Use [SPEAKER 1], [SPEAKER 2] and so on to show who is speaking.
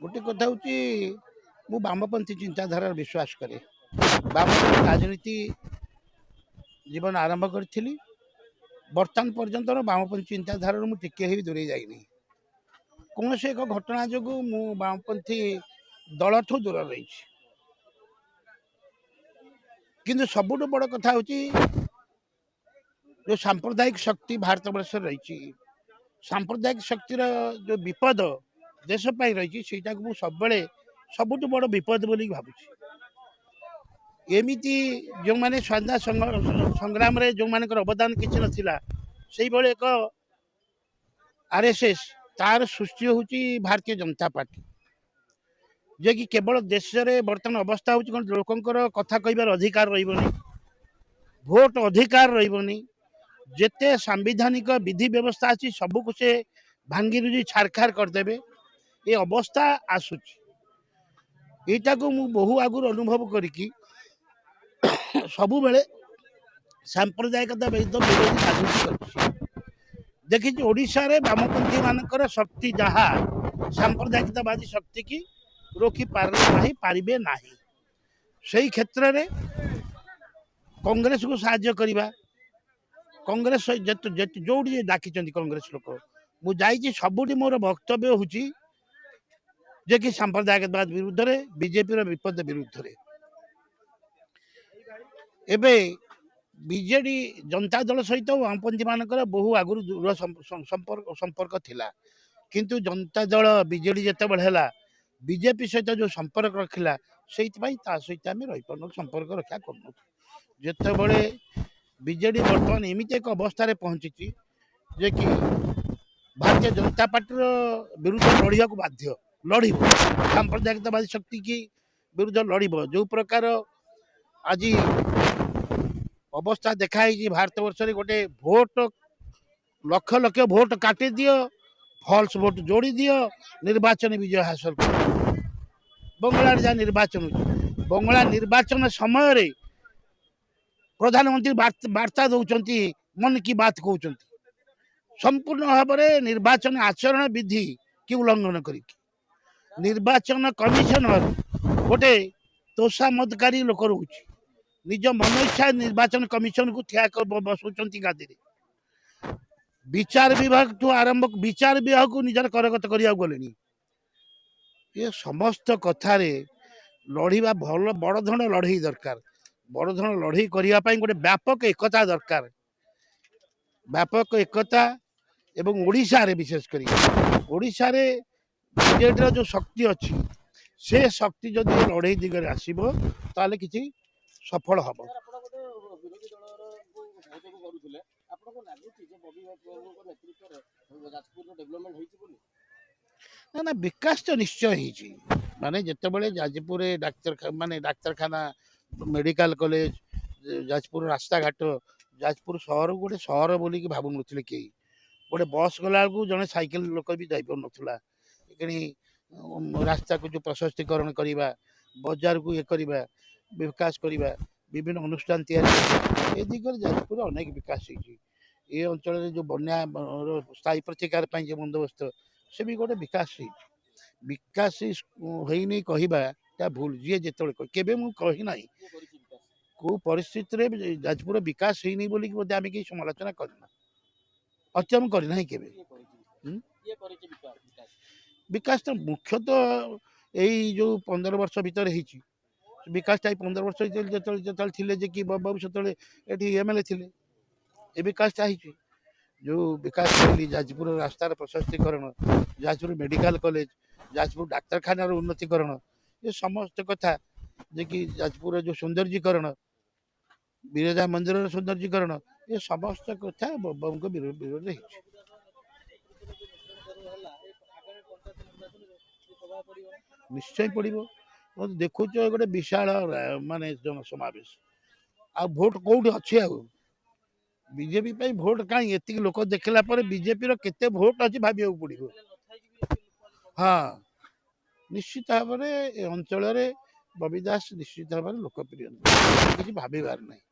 [SPEAKER 1] गोटे कथा हूँ बामपंथी चिंताधारा विश्वास करे बामपंथी राजनीति जीवन आरंभ करी बर्तमान पर्यंत बामपंथी चिंताधारा मुझे दूरे जाइनी कौन से एक घटना जो मु बामपंथी दल ठू दूर रही किंतु सबुठ बड़ कथा हूँ जो सांप्रदायिक शक्ति भारत वर्ष रही सांप्रदायिक शक्तिर जो विपद देश रही सब सबुठ बड़ विपद बोली भावुँ एमती जो मैंने स्वाधीनता संग्राम जो मान अवदान किसी नाला से एक आरएसएस तार सृष्टि हूँ भारतीय जनता पार्टी जे कि केवल देश में बर्तमान अवस्था हूँ लोकंर कथा कहबार अधिकार रही भोट अधिकार रही जिते सांविधानिक विधि व्यवस्था अच्छी सबको से भांगी रुजी छारखार करदे ये अवस्था आसूची यहाँ को मु बहु आगुरी अनुभव करी सबु बेले सांप्रदायिकता विरुद्ध विरोधी राजनीति देखी ओडिशा रे वामपंथी मानकर शक्ति जहाँ सांप्रदायिकतावादी शक्ति की रोकी पारिबे नाही सही क्षेत्र में कांग्रेस को साहाय्य करवा कांग्रेस जो डाकी कांग्रेस लोक मुझे सबुठ मोर वक्तव्य हूँ जे कि सांप्रदायिकवाद विरुद्ध रे बीजेपी विपद विरुद्ध रे एबे बीजेडी जनता दल सहित वामपंथी मानकर बहु आगुरी दूर संपर्क थिला किंतु जनता दल बीजेडी जिते है बीजेपी सहित जो संपर्क रखिला से सहित आम रहीपर संपर्क रक्षा कर जिते बीजेडी बर्तमान एमती एक अवस्था पहुंची जे कि भारतीय जनता पार्टी विरुद्ध लड़िया को बाध्य लड़ सांप्रदायिकतावादी शक्ति की विरुद्ध लड़ जो प्रकार आज अवस्था देखाई भारत वर्ष गोटे भोट लक्ष लक्ष भोट काटी दियो फल्स भोट जोड़ी दियो निर्वाचन विजय हासिल कर बंगला जहाँ निर्वाचन बंगला निर्वाचन समय रे प्रधानमंत्री वार्ता दौरान मन की बात कहते संपूर्ण भाव में निर्वाचन आचरण विधि की उल्लंघन कर निर्वाचन कमिशनर गोटे तोषामदकारी लोक रोच निज मन इच्छा निर्वाचन कमिशन को ठिया बसुंच गादी विचार विभाग ठू आरंभ विचार विभाग को निजर करगत करा गले ये समस्त कथार लड़वा भल बड़ धरण लड़ई दरकार बड़ धरण लड़ई करने गोटे व्यापक एकता दरकार व्यापक एकता एवं ओडिशा रे विशेषकर ओडिशा रे बीजेडी जो शक्ति अच्छी से शक्ति जदि लड़ई दिगरे आसब ताले किसी सफल हम ना ना विकास तो निश्चय माने जिते जाजपुर डाक्तर माने डाक्तरखाना मेडिकल कॉलेज जाजपुर रास्ता घाट जाजपुर शहर गोटे शहर बोल भावु नुले कई गोटे बस गला जड़े साइकेल लोक भी जापर नाला रास्ता को जो प्रशस्तीकरण करवा बजार को ये करवा विकास करवा विभिन्न अनुष्ठान तैयारी ए दिगरे जाजपुर अनेक विकास ये अंचल जो बन्या स्थायी प्रतिकार जो बंदोबस्त से भी गोटे विकास विकास होनी कहवा भूल जी जिते केवे मुझे कहीना को परिस्थिति रे जाजपुर विकास होनी बोली आम कहीं समालोचना करना अत्यम करना केवे विकास तो मुख्यतः यही जो 15 वर्ष भीतर विकास 15 वर्ष जो कि बाबू से एमएलए थे ये विकास चाहिए जो विकास शैली जाजपुर रास्तार प्रशस्तीकरण जाजपुर मेडिकल कॉलेज जाजपुर डाक्तरखानार उन्नतीकरण ये समस्त कथा जे कि जाजपुर जो सौंदर्यीकरण विरजा मंदिर सौंदर्यीकरण ये समस्त कथा बाबू को विरोध निश्चय पड़ो देखु गोटे विशाल माने जन समावेश आ भोट कौट अच्छे बीजेपी भोट कहीं एति लोक देखला बीजेपी केते भोट अच्छी भाविया पड़ो हाँ निश्चित भाव में अंचल बबी दास निश्चित भाव में लोकप्रिय किसी भावार नहीं।